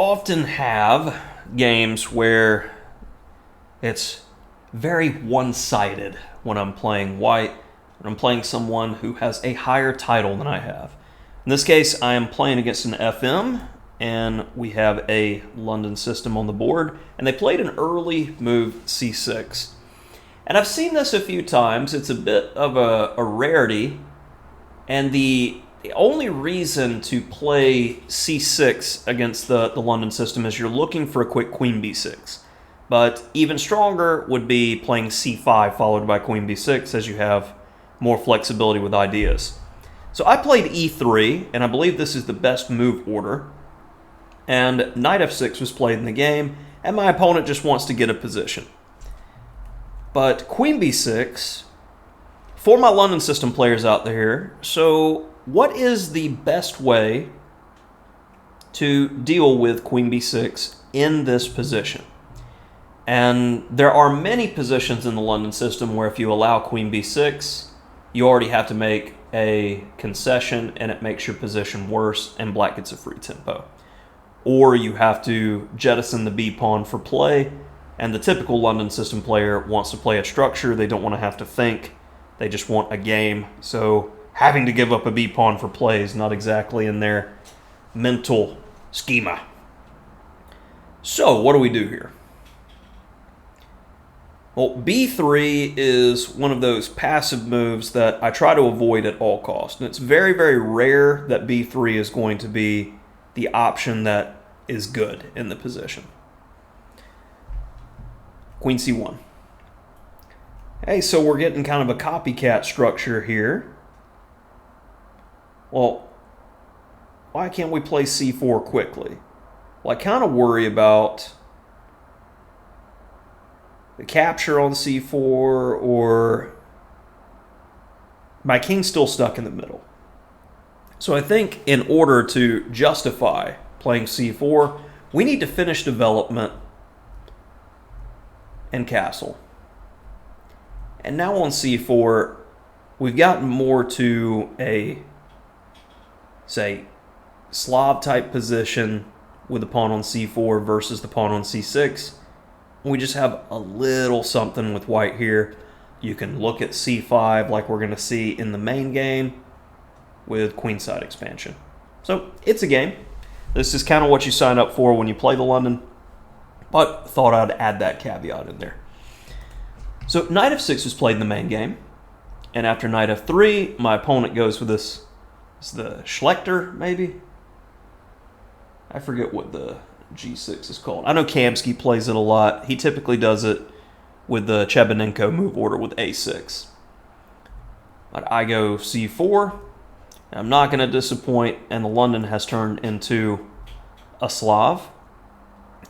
often have games where it's very one-sided when I'm playing white, when I'm playing someone who has a higher title than I have. In this case, I am playing against an FM, and we have a London system on the board, and they played an early move c6. And I've seen this a few times. It's a bit of a rarity, and the only reason to play c6 against the London system is you're looking for a quick queen b6. But even stronger would be playing c5 followed by queen b6, as you have more flexibility with ideas. So I played e3, and I believe this is the best move order. And knight f6 was played in the game, and my opponent just wants to get a position. But queen b6, for my London system players out there, so what is the best way to deal with queen b6 in this position? And there are many positions in the London system where if you allow queen b6, you already have to make a concession and it makes your position worse and black gets a free tempo. Or you have to jettison the b-pawn for play, and the typical London system player wants to play a structure. They don't want to have to think. They just want a game. So having to give up a b-pawn for play is not exactly in their mental schema. So what do we do here? Well, b3 is one of those passive moves that I try to avoid at all costs. And it's very, very rare that b3 is going to be the option that is good in the position. Queen c1. Hey, so we're getting kind of a copycat structure here. Well, why can't we play c4 quickly? Well, I kind of worry about the capture on c4, or my king's still stuck in the middle. So I think in order to justify playing c4, we need to finish development and castle. And now on c4, we've gotten more to a, say, Slav type position with the pawn on c4 versus the pawn on c6. We just have a little something with white here. You can look at c5 like we're going to see in the main game with Queenside expansion. So it's a game. This is kind of what you sign up for when you play the London, but thought I'd add that caveat in there. So knight f6 was played in the main game, and after knight f3, my opponent goes with this. It's the Schlechter, maybe? I forget what the g6 is called. I know Kamsky plays it a lot. He typically does it with the Chebanenko move order with a6. But I go c4. I'm not going to disappoint, and the London has turned into a Slav.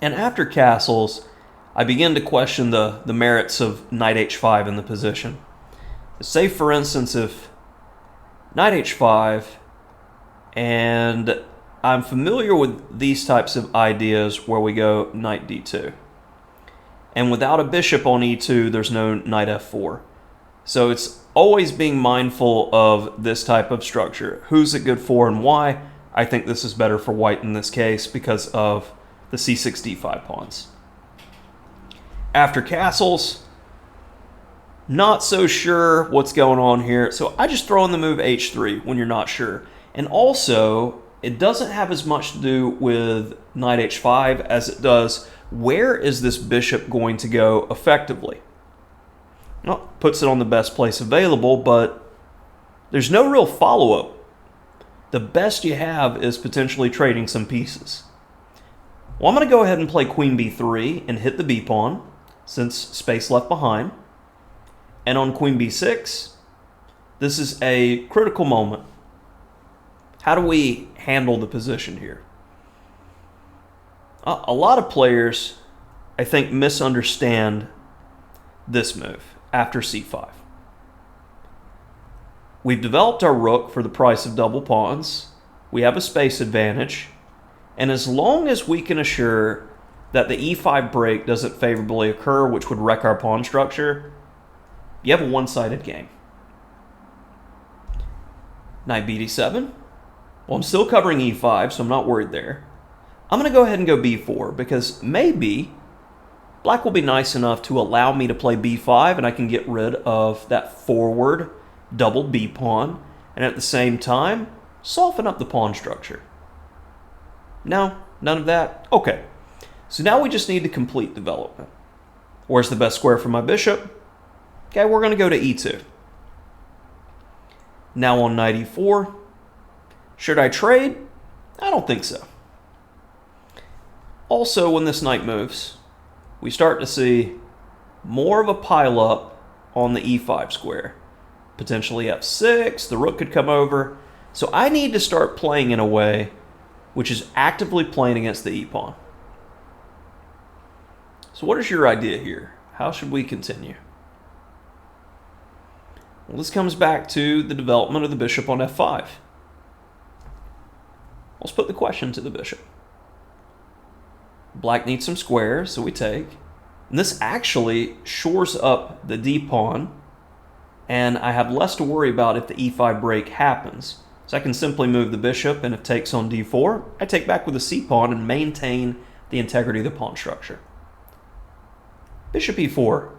And after castles, I begin to question the merits of knight h5 in the position. Say, for instance, if knight h5, and I'm familiar with these types of ideas where we go knight d2. And without a bishop on e2, there's no knight f4. So it's always being mindful of this type of structure. Who's it good for and why? I think this is better for white in this case because of the c6 d5 pawns. After castles, not so sure what's going on here. So I just throw in the move h3 when you're not sure. And also, it doesn't have as much to do with knight h5 as it does where is this bishop going to go effectively. Well, puts it on the best place available, but there's no real follow-up. The best you have is potentially trading some pieces. Well, I'm going to go ahead and play queen b3 and hit the b-pawn, since space left behind. And on queen b6, this is a critical moment. How do we handle the position here? A lot of players, I think, misunderstand this move after c5. We've developed our rook for the price of double pawns. We have a space advantage. And as long as we can assure that the e5 break doesn't favorably occur, which would wreck our pawn structure, you have a one-sided game. Knight b d7. Well, I'm still covering e5, so I'm not worried there. I'm going to go ahead and go b4 because maybe black will be nice enough to allow me to play b5 and I can get rid of that forward double b pawn and at the same time soften up the pawn structure. No, none of that? Okay. So now we just need to complete development. Where's the best square for my bishop? Okay, we're going to go to e2. Now on knight e4. Should I trade? I don't think so. Also, when this knight moves, we start to see more of a pileup on the e5 square. Potentially f6, the rook could come over. So I need to start playing in a way which is actively playing against the e-pawn. So what is your idea here? How should we continue? Well, this comes back to the development of the bishop on f5. Let's put the question to the bishop. Black needs some squares, so we take. And this actually shores up the d-pawn, and I have less to worry about if the e5 break happens. So I can simply move the bishop, and if takes on d4, I take back with the c-pawn and maintain the integrity of the pawn structure. Bishop e4,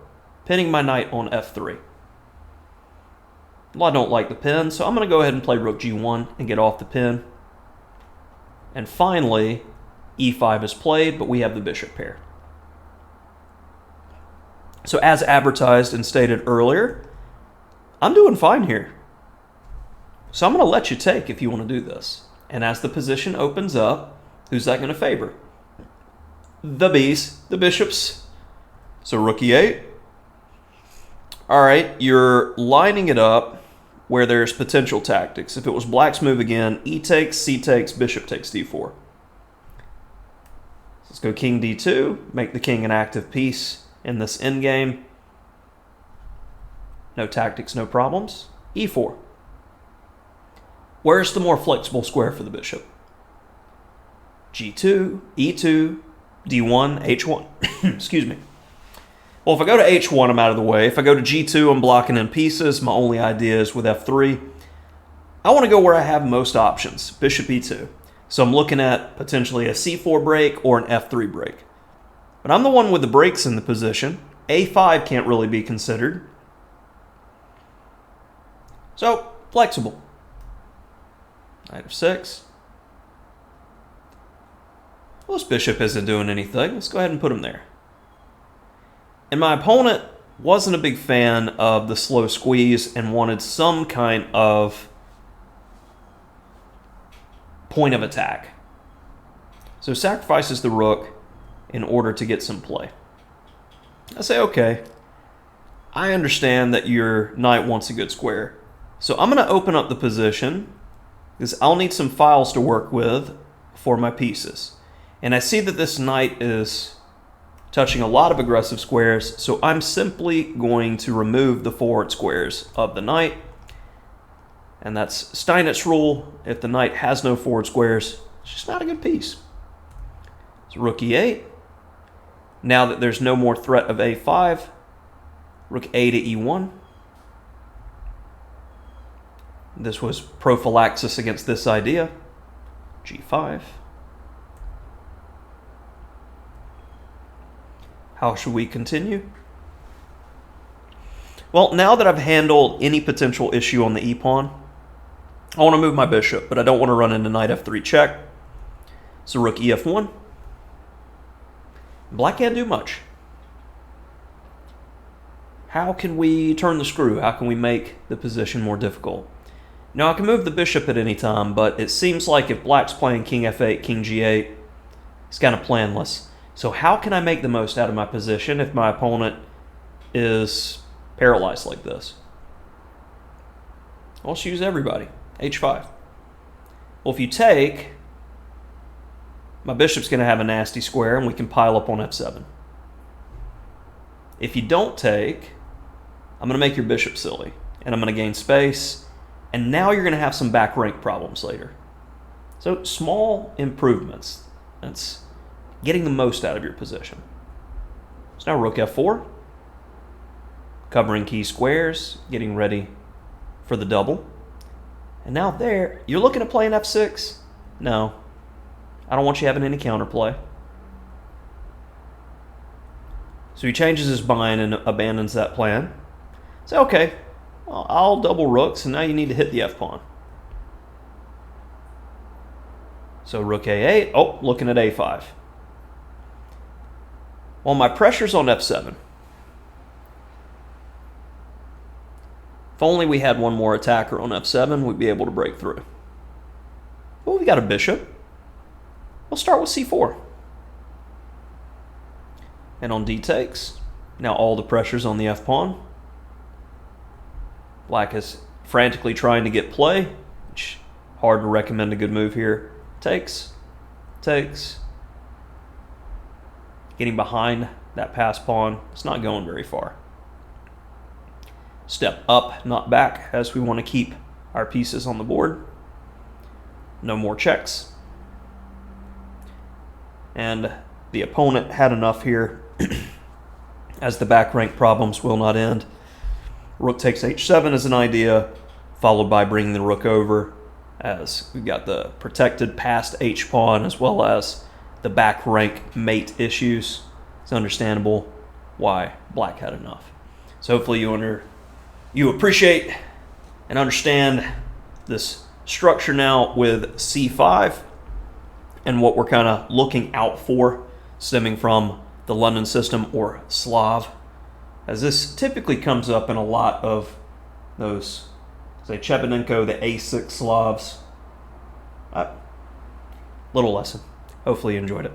pinning my knight on f3. Well, I don't like the pin, so I'm going to go ahead and play rook g1 and get off the pin. And finally, e5 is played, but we have the bishop pair. So as advertised and stated earlier, I'm doing fine here. So I'm going to let you take if you want to do this. And as the position opens up, who's that going to favor? The bees, the bishops. So rook e8. All right, you're lining it up where there's potential tactics. If it was black's move again, e takes, c takes, bishop takes d4. Let's go king d2, make the king an active piece in this endgame. No tactics, no problems. e4. Where's the more flexible square for the bishop? g2, e2, d1, h1. Excuse me. Well, if I go to h1, I'm out of the way. If I go to g2, I'm blocking in pieces. My only idea is with f3. I want to go where I have most options, bishop e2. So I'm looking at potentially a c4 break or an f3 break. But I'm the one with the breaks in the position. a5 can't really be considered. So, flexible. Knight f6. Well, this bishop isn't doing anything. Let's go ahead and put him there. And my opponent wasn't a big fan of the slow squeeze and wanted some kind of point of attack. So sacrifices the rook in order to get some play. I say, okay, I understand that your knight wants a good square. So I'm going to open up the position because I'll need some files to work with for my pieces. And I see that this knight is touching a lot of aggressive squares, so I'm simply going to remove the forward squares of the knight. And that's Steinitz rule. If the knight has no forward squares, it's just not a good piece. So rook e8. Now that there's no more threat of a5, rook a to e1. This was prophylaxis against this idea. g5. How should we continue? Well, now that I've handled any potential issue on the e-pawn, I want to move my bishop, but I don't want to run into knight f3 check. So rook ef1. Black can't do much. How can we turn the screw? How can we make the position more difficult? Now, I can move the bishop at any time, but it seems like if black's playing king f8, king g8, it's kind of planless. So how can I make the most out of my position if my opponent is paralyzed like this? Well, let's use everybody. h5. Well, if you take, my bishop's going to have a nasty square, and we can pile up on f7. If you don't take, I'm going to make your bishop silly, and I'm going to gain space, and now you're going to have some back rank problems later. So small improvements. That's getting the most out of your position. So now rook f4, covering key squares, getting ready for the double. And now there, you're looking to play an f6? No. I don't want you having any counterplay. So he changes his mind and abandons that plan. Say, okay, well, I'll double rook, so now you need to hit the f-pawn. So rook a8, oh, looking at a5. Well, my pressure's on f7. If only we had one more attacker on f7, we'd be able to break through. Well, we got a bishop. We'll start with c4. And on d takes, now all the pressure's on the f-pawn. Black is frantically trying to get play, which hard to recommend a good move here. Takes, takes. Getting behind that pass pawn, it's not going very far. Step up, not back, as we want to keep our pieces on the board. No more checks. And the opponent had enough here, as the back rank problems will not end. Rook takes h7 as an idea, followed by bringing the rook over, as we've got the protected passed h-pawn as well as the back rank mate issues. It's understandable why black had enough. So hopefully you appreciate and understand this structure now with c5 and what we're kind of looking out for stemming from the London system or Slav, as this typically comes up in a lot of those, say, Chepanenko, the A6 Slavs. Little lesson. Hopefully you enjoyed it.